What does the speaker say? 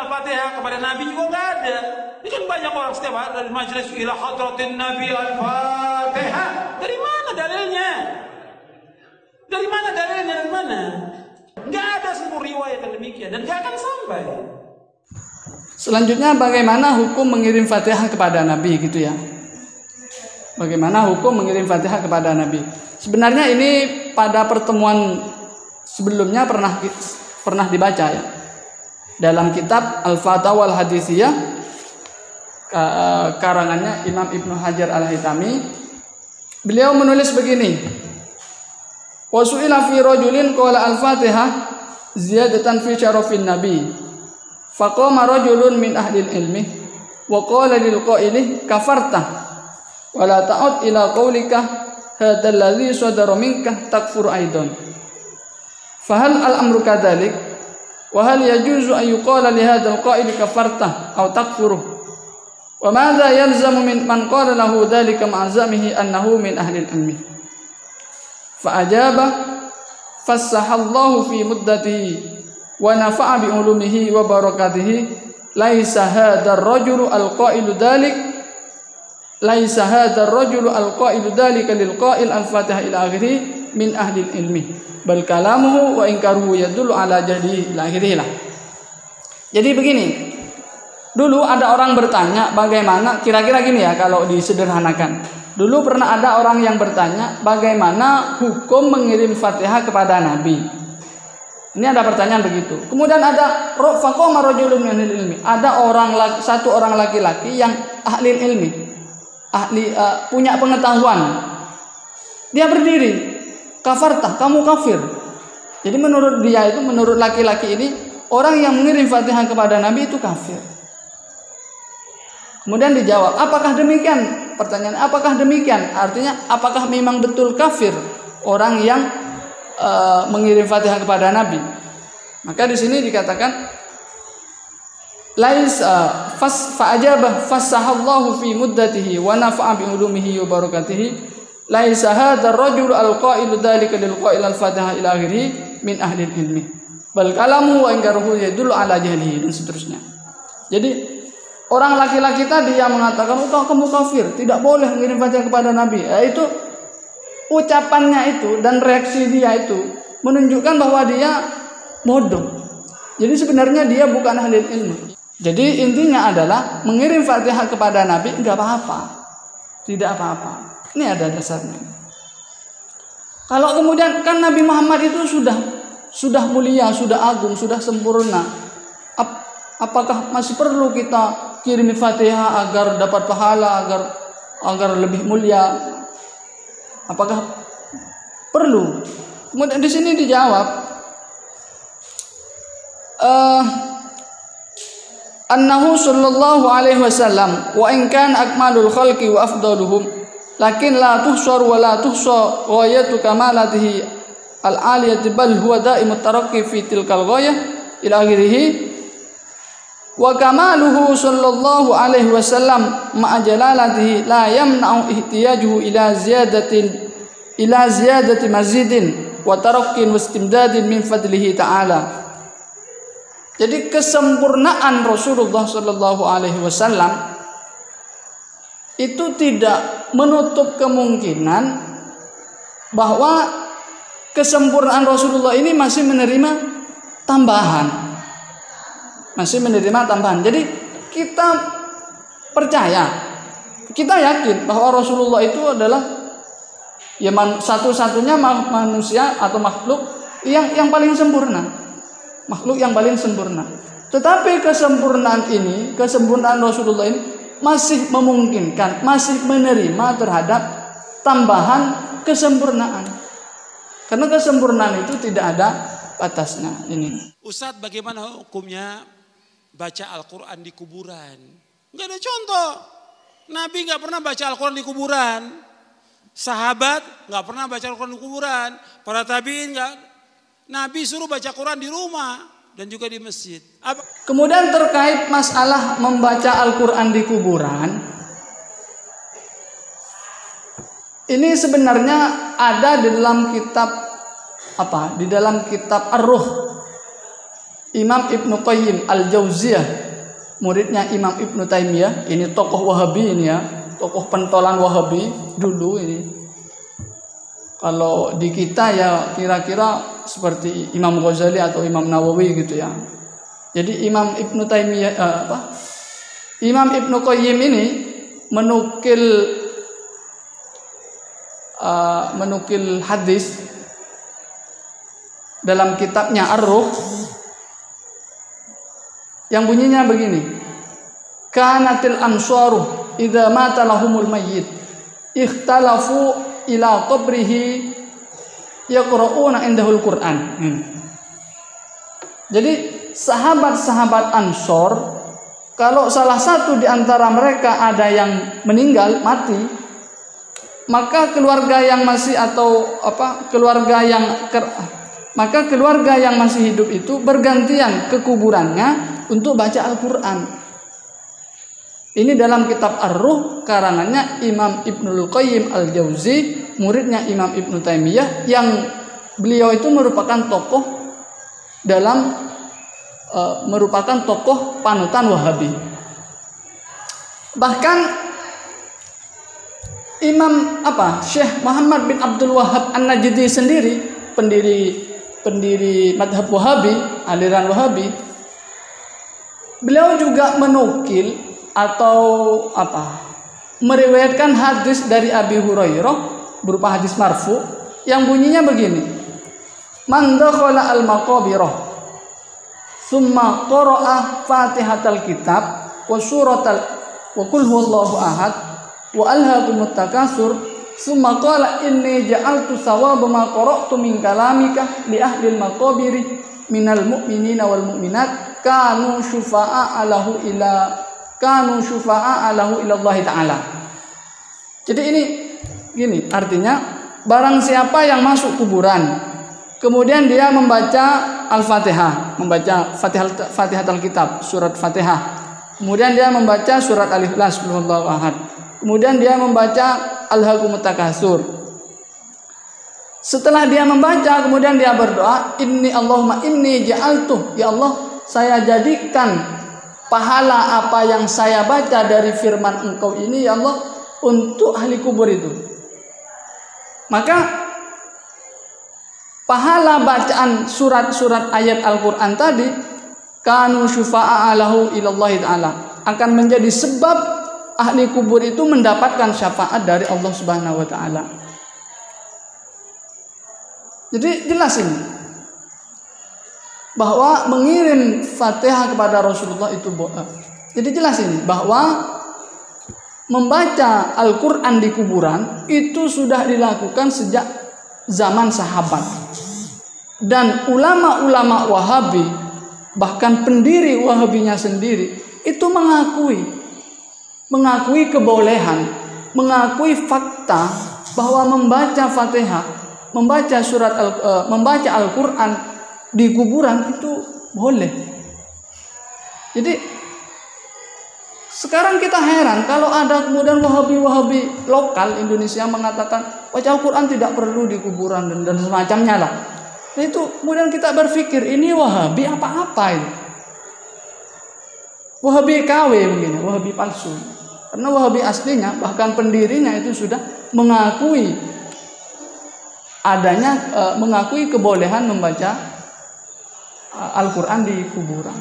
Al-Fatihah kepada Nabi juga nggak ada. Ini kan banyak orang setiap hari dari majelis ila hadratin Nabi Al-Fatihah. Dari mana dalilnya? Dari mana dalilnya? Dari mana? Nggak ada sebuah riwayat yang demikian dan nggak akan sampai. Selanjutnya bagaimana hukum mengirim Fatihah kepada Nabi gitu ya. Bagaimana hukum mengirim Fatihah kepada Nabi? Sebenarnya ini pada pertemuan sebelumnya pernah dibaca ya. Dalam kitab Al-Fatawal Hadisiyah karangannya Imam Ibnu Hajar Al-Haytami, beliau menulis begini. Wa su'ila fi rajulin qala al-Fatihah ziyadatan fi syarafin Nabi. Faqama rajulun min ahli ilmi wa qala lil qaili kafarta wa la ta'ud ila qaulika hadha alladhi sadara minka takfur aidan. Fahal al-amru kadzalik wa hal yajuzu an yuqala li hadha al-qaili kafarta aw takfuruh wa madza yalzamu min man qala lahu dhalika ma'zamihi annahu min ahli ilmi. Fa ajaba fassahallahu fi muddatihi wa nafa'a bi ulumihi wa barakatihi laisa hadzal rajulu alqailu dzalik laisa hadzal rajulu alqailu dzalika lil qail al-Fatihah ila akhirih min ahli ilmi bal kalamuhu wa inkaruhu yadullu ala jahlihi ila akhirih lah. Jadi begini, dulu ada orang bertanya bagaimana, kira-kira gini ya kalau disederhanakan. Dulu pernah ada orang yang bertanya bagaimana hukum mengirim Fatihah kepada Nabi. Ini ada pertanyaan begitu. Kemudian ada faqama rajulun min ahli ilmi. Ada satu orang laki-laki yang ahli ilmi. Punya pengetahuan. Dia berdiri. Kafartah, kamu kafir. Jadi menurut dia itu, menurut laki-laki ini, orang yang mengirim Fatihah kepada Nabi itu kafir. Kemudian dijawab, apakah demikian? Pertanyaan, apakah demikian? Artinya, apakah memang betul kafir orang yang mengirim Fatihah kepada Nabi? Maka di sini dikatakan fa'ajabah fassahallahu fi muddatihi wa nafa'a bi ulumihi wa barakatihi laisa hadzal rajul alqailu dzalika lil qail al-Fatihah ila akhirih min ahli ilmi bal kalamu wa inkaruhu yadullu ala jahlihi dan seterusnya. Jadi orang laki-laki tadi yang mengatakan kamu kafir, tidak boleh mengirim Fatihah kepada Nabi, itu ucapannya itu dan reaksi dia itu menunjukkan bahwa dia bodoh. Jadi sebenarnya dia bukan ahli ilmu. Jadi intinya adalah mengirim Fatihah kepada Nabi enggak apa-apa. Tidak apa-apa. Ini ada dasarnya. Kalau kemudian kan Nabi Muhammad itu sudah mulia, sudah agung, sudah sempurna. Apakah masih perlu kita kirim Fatihah agar dapat pahala, agar lebih mulia? Apakah perlu? Kemudian di sini dijawab, annahu sallallahu alaihi wasallam wa in kana akmalul khalqi wa afdaluhum lakin la tuhsar wa la tuhsa ghayatu kamalatihi al-aliyati bal huwa daimut taraqqi fi tilkal ghayah ila akhirih. Wa kamaluhu sallallahu alaihi wasallam ma'a jalalatihi la yamna'u ihtiyajuhu ila ziyadati mazidin wa taraqqin wa istimdadin min fadlihi ta'ala. Jadi kesempurnaan Rasulullah sallallahu alaihi wasallam itu tidak menutup kemungkinan bahwa kesempurnaan Rasulullah ini masih menerima tambahan. Jadi kita percaya, kita yakin bahwa Rasulullah itu adalah satu-satunya manusia atau makhluk yang paling sempurna. Makhluk yang paling sempurna. Tetapi kesempurnaan Rasulullah ini masih memungkinkan, masih menerima terhadap tambahan kesempurnaan. Karena kesempurnaan itu tidak ada batasnya. Ini. Ustadz, bagaimana hukumnya baca Al-Quran di kuburan? Nggak ada contoh. Nabi nggak pernah baca Al-Quran di kuburan. Sahabat nggak pernah baca Al-Quran di kuburan. Para tabiin nggak. Nabi suruh baca Quran di rumah dan juga di masjid. Kemudian terkait masalah membaca Al-Quran di kuburan, ini sebenarnya ada di dalam kitab Ar-Ruh. Imam Ibnu Qayyim Al-Jauziyah, muridnya Imam Ibnu Taimiyah, ini tokoh Wahabi ini ya, tokoh pentolan Wahabi dulu ini. Kalau di kita ya kira-kira seperti Imam Ghazali atau Imam Nawawi gitu ya. Jadi Imam Ibnu Taimiyah Imam Ibnu Qayyim ini menukil hadis dalam kitabnya Ar-Ruh yang bunyinya begini. Kanatil ansaru idza mata lahumul mayyit ikhtalafu ila qabrihi yaqra'una indahul Qur'an. Jadi sahabat-sahabat Ansor, kalau salah satu di antara mereka ada yang meninggal, mati, maka keluarga yang masih maka keluarga yang masih hidup itu bergantian ke kuburannya untuk baca Al-Qur'an. Ini dalam kitab Ar-Ruh karangannya Imam Ibnul Qayyim Al-Jauzi, muridnya Imam Ibnu Taimiyah, yang beliau itu merupakan tokoh panutan Wahabi. Bahkan Imam Syekh Muhammad bin Abdul Wahhab An-Najdi sendiri, pendiri madhab Wahabi, aliran Wahabi, beliau juga menukil atau meriwayatkan hadis dari Abi Hurairah berupa hadis marfu yang bunyinya begini. Man dakhala al-maqabirah summa qara'a Fatihatal kitab wa suratal wa qul huwallahu ahad wa alhaakumut takatsur summa qala inni ja'altu sawaba ma qara'tu min kalamika li ahli al-maqabiri minal mu'minina wal mu'minat kanu syufa'a alahu ila Allah Ta'ala. Jadi ini gini, artinya barang siapa yang masuk kuburan kemudian dia membaca Al-Fatihah, membaca Fatihatul Kitab, surat Fatihah, kemudian dia membaca surat Al-Ikhlas, Qulhuwallahu ahad, kemudian dia membaca Alhaakumut takatsur. Setelah dia membaca, kemudian dia berdoa, Allahumma inni ja'altu, ya Allah, saya jadikan pahala apa yang saya baca dari firman Engkau ini, ya Allah, untuk ahli kubur itu. Maka pahala bacaan surat-surat ayat Al-Quran tadi, kanu syufa'a alahu ilallahi ta'ala, akan menjadi sebab ahli kubur itu mendapatkan syafaat dari Allah Subhanahu wa ta'ala. Jadi jelas ini bahwa mengirim Fatihah kepada Rasulullah itu boleh. Jadi jelas ini bahwa membaca Al-Quran di kuburan itu sudah dilakukan sejak zaman sahabat. Dan ulama-ulama Wahabi, bahkan pendiri Wahabinya sendiri, itu mengakui kebolehan, mengakui fakta bahwa membaca Fatihah, membaca Al-Quran di kuburan itu boleh. Jadi sekarang kita heran kalau ada kemudian Wahabi lokal Indonesia mengatakan baca Al-Quran tidak perlu di kuburan dan semacamnya lah. Nah, itu kemudian kita berpikir ini Wahabi apa-apa ini. Wahabi KW mungkin, Wahabi palsu. Karena Wahabi aslinya bahkan pendirinya itu sudah mengakui mengakui kebolehan membaca Al-Quran di kuburan.